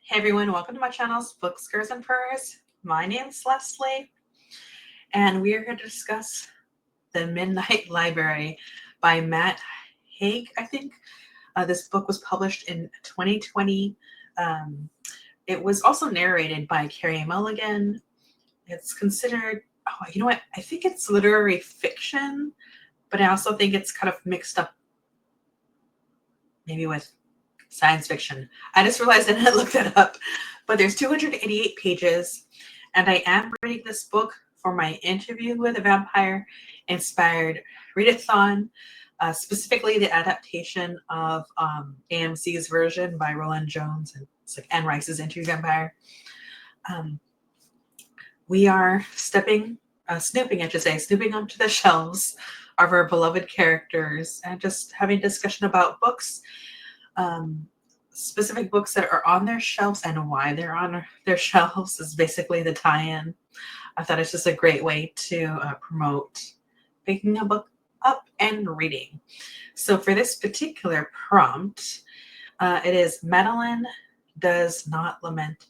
Hey everyone, welcome to my channel's Books, Scars, and Furs. My name's Leslie, and we are going to discuss The Midnight Library by Matt Haig, I think. This book was published in 2020. It was also narrated by Carrie Mulligan. It's considered, you know what? I think it's literary fiction, but I also think it's kind of mixed up maybe with science fiction. I just realized I didn't look that up, but there's 288 pages, and I am reading this book for my Interview with a Vampire inspired readathon, specifically the adaptation of AMC's version by Roland Jones, and it's like Anne Rice's Interview with a Vampire. We are snooping, snooping onto the shelves of our beloved characters and just having discussion about books, specific books that are on their shelves and why they're on their shelves is basically the tie-in. I thought it's just a great way to promote picking a book up and reading. So for this particular prompt, it is Madeleine does not lament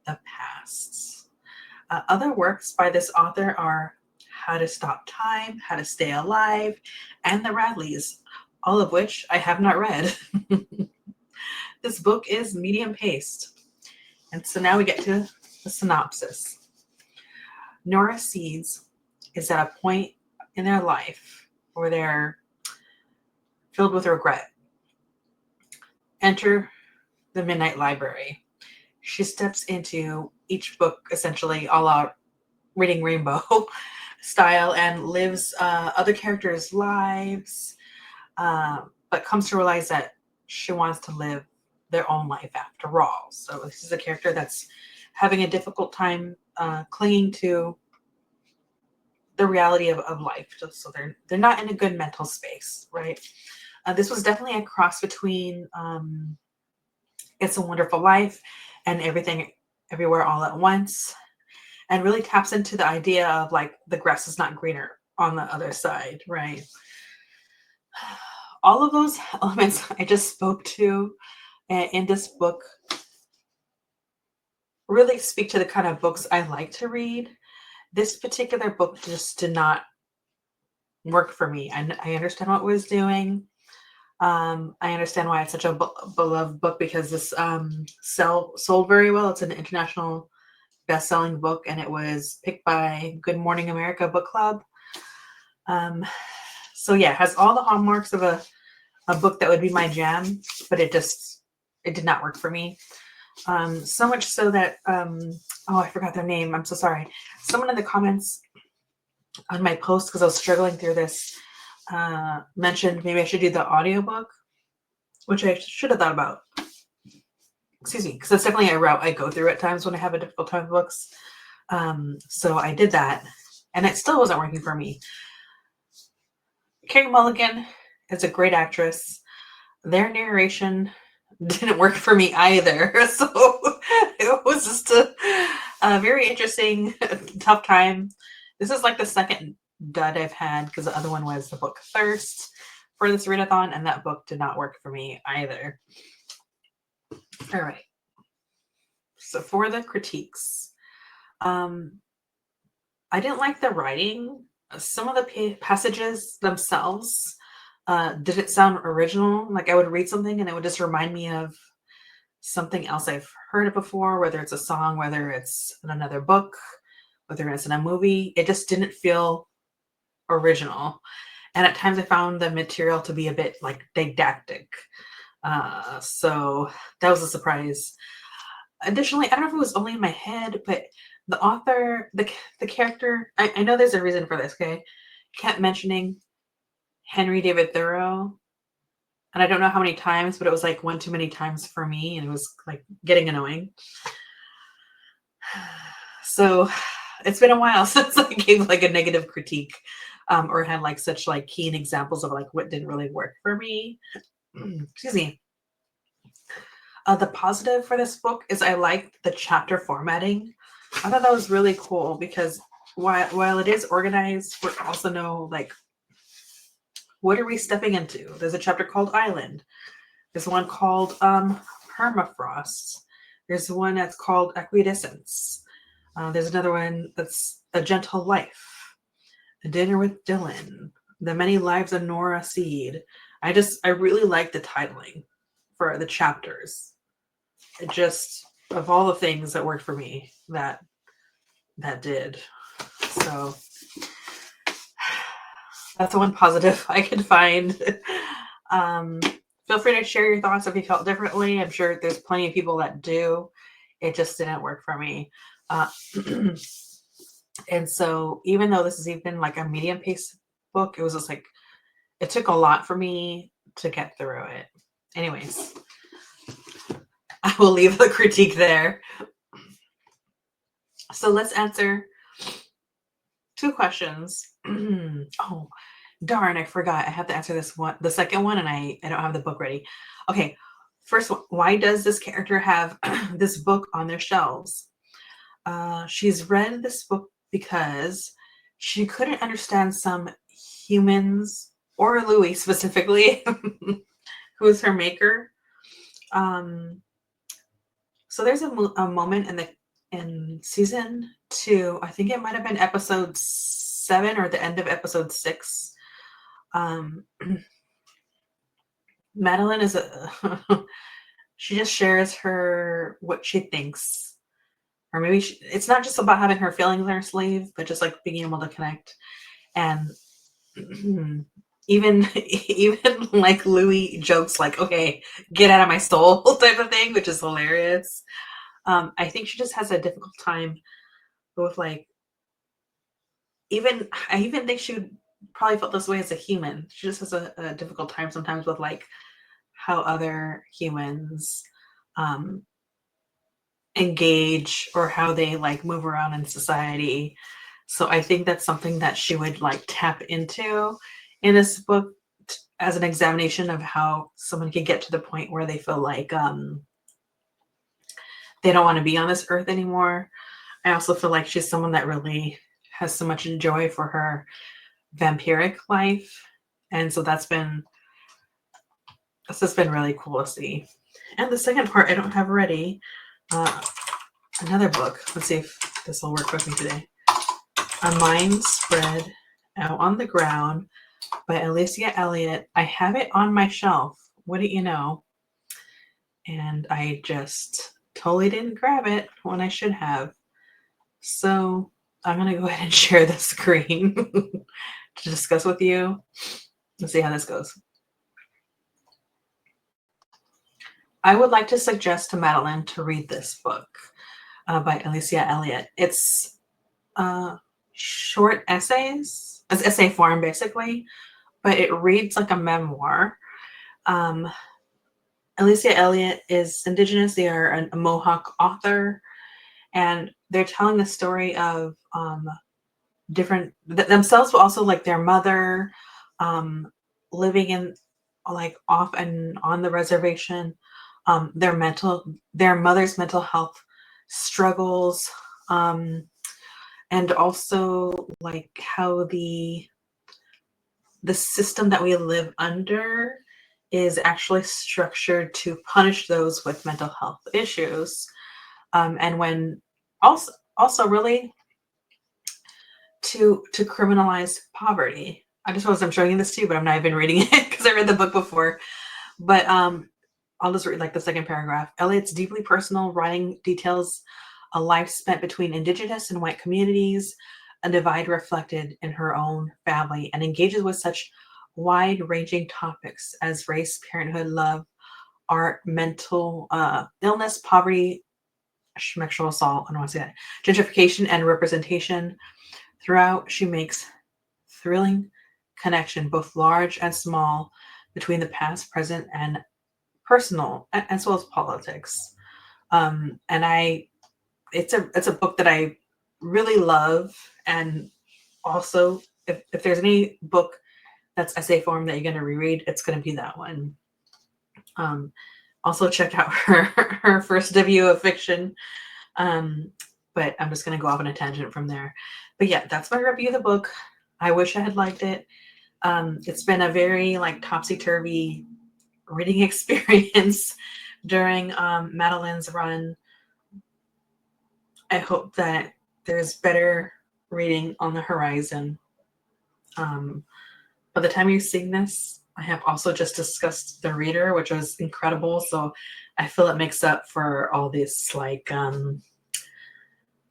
the past. Other works by this author are How to Stop Time, How to Stay Alive, and The Radleys, all of which I have not read. This book is medium paced. And so now we get to the synopsis. Nora Seeds is at a point in their life where they're filled with regret. Enter the Midnight Library. She steps into each book essentially all out Reading Rainbow style and lives other characters' lives, but comes to realize that she wants to live their own life after all. So this is a character that's having a difficult time clinging to the reality of life. So they're not in a good mental space, right? This was definitely a cross between It's a Wonderful Life and Everything Everywhere All at Once, and really taps into the idea of like the grass is not greener on the other side, right? All of those elements I just spoke to in this book really speak to the kind of books I like to read. This particular book just did not work for me. I understand what it was doing. I understand why it's such a beloved book, because this sold very well. It's an international best-selling book, and it was picked by Good Morning America Book Club. So yeah, it has all the hallmarks of a book that would be my jam, but it did not work for me. So much so that, I forgot their name. I'm so sorry. Someone in the comments on my post, because I was struggling through this, mentioned maybe I should do the audiobook, which I should have thought about. Excuse me, because that's definitely a route I go through at times when I have a difficult time with books. So I did that, and it still wasn't working for me. Carrie Mulligan is a great actress. Their narration didn't work for me either. So it was just a very interesting, tough time. This is like the second dud I've had, because the other one was the book Thirst for this readathon, and that book did not work for me either. All right. So for the critiques, I didn't like the writing. Some of the passages themselves didn't sound original. Like I would read something and it would just remind me of something else I've heard it before, whether it's a song, whether it's in another book, whether it's in a movie. It just didn't feel original. And at times I found the material to be a bit like didactic. So that was a surprise. Additionally, I don't know if it was only in my head, but the author, the character, I know there's a reason for this, okay? Kept mentioning Henry David Thoreau. And I don't know how many times, but it was like one too many times for me, and it was like getting annoying. So it's been a while since I gave like a negative critique, or had like such like keen examples of like what didn't really work for me. Excuse me. The positive for this book is I liked the chapter formatting. I thought that was really cool, because while it is organized, we also know like what are we stepping into. There's a chapter called Island. There's one called Permafrost. There's one that's called Equidistance. There's another one that's A Gentle Life, A Dinner with Dylan, The Many Lives of Nora Seed. I really like the titling for the chapters. It just, of all the things that worked for me, that did. So that's the one positive I could find. Feel free to share your thoughts if you felt differently. I'm sure there's plenty of people that do. It just didn't work for me. And so even though this is even like a medium pace book, it was just like, it took a lot for me to get through it. Anyways, I will leave the critique there. So let's answer 2 questions. Oh, darn, I forgot. I have to answer this one, the second one, and I don't have the book ready. Okay, first one, why does this character have this book on their shelves? She's read this book because she couldn't understand some humans, or Louis specifically, who's her maker. So there's a moment in season 2, I think it might have been episode 7 or the end of episode 6. Madeleine is she just shares what she thinks, or maybe it's not just about having her feelings on her sleeve, but just like being able to connect. And even like Louis jokes like, okay, get out of my soul type of thing, which is hilarious. I think she just has a difficult time with like, I even think she would probably felt this way as a human. She just has a difficult time sometimes with like how other humans engage, or how they like move around in society. So I think that's something that she would like tap into in this book, as an examination of how someone can get to the point where they feel like they don't want to be on this earth anymore. I also feel like she's someone that really has so much joy for her vampiric life. And so that's just been really cool to see. And the second part I don't have ready. Another book. Let's see if this will work with me today. A Mind Spread Out on the Ground by Alicia Elliott. I have it on my shelf. Wouldn't you know? And I just totally didn't grab it when I should have. So I'm going to go ahead and share the screen to discuss with you. Let's see how this goes. I would like to suggest to Madeleine to read this book by Alicia Elliott. It's short essays. It's essay form, basically, but it reads like a memoir. Alicia Elliott is Indigenous. They are a Mohawk author, and they're telling the story of different themselves, but also like their mother living in like off and on the reservation, their mother's mental health struggles, and also like how the system that we live under is actually structured to punish those with mental health issues, and when also really to criminalize poverty. I just was I'm showing you this too, but I'm not even reading it because I read the book before. But I'll just read like the second paragraph. Elliott's deeply personal writing details a life spent between Indigenous and white communities, a divide reflected in her own family, and engages with such wide-ranging topics as race, parenthood, love, art, mental illness, poverty, sexual assault, I don't want to say that, gentrification, and representation. Throughout, she makes thrilling connection, both large and small, between the past, present, and personal, as well as politics. And it's a book that I really love. And also, if there's any book that's essay form that you're going to reread, it's going to be that one. Also check out her first debut of fiction. But I'm just going to go off on a tangent from there. But yeah, that's my review of the book. I wish I had liked it. It's been a very like topsy-turvy reading experience during Madeleine's run. I hope that there's better reading on the horizon. By the time you're seeing this, I have also just discussed The Reader, which was incredible. So I feel it makes up for all these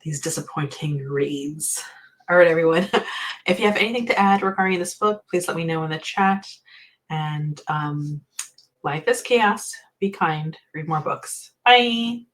these disappointing reads. All right, everyone. If you have anything to add regarding this book, please let me know in the chat. And life is chaos. Be kind. Read more books. Bye.